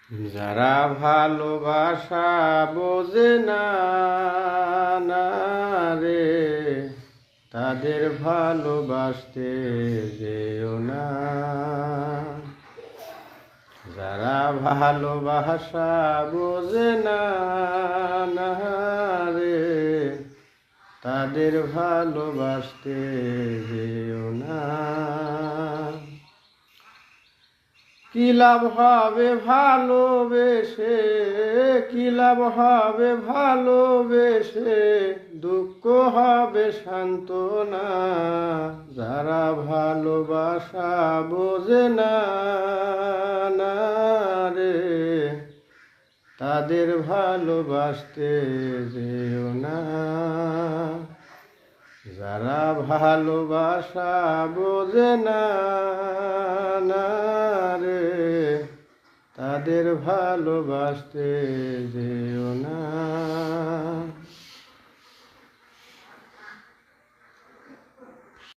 যারা ভালোবাসা বোঝে না না রে, তাদের ভালোবাসতে যেও না। যারা ভালোবাসা বোঝে না না রে, তাদের ভালোবাসতে যেও না। কি লাভ হবে ভালোবেসে, কি লাভ হবে ভালোবেসে, দুঃখ হবে সান্ত্বনা। যারা ভালোবাসা বোঝে না না রে, তাদের ভালোবাসতে যেও না। যারা ভালোবাসা বোঝে না না রে, তাদের ভালোবাসতে যেও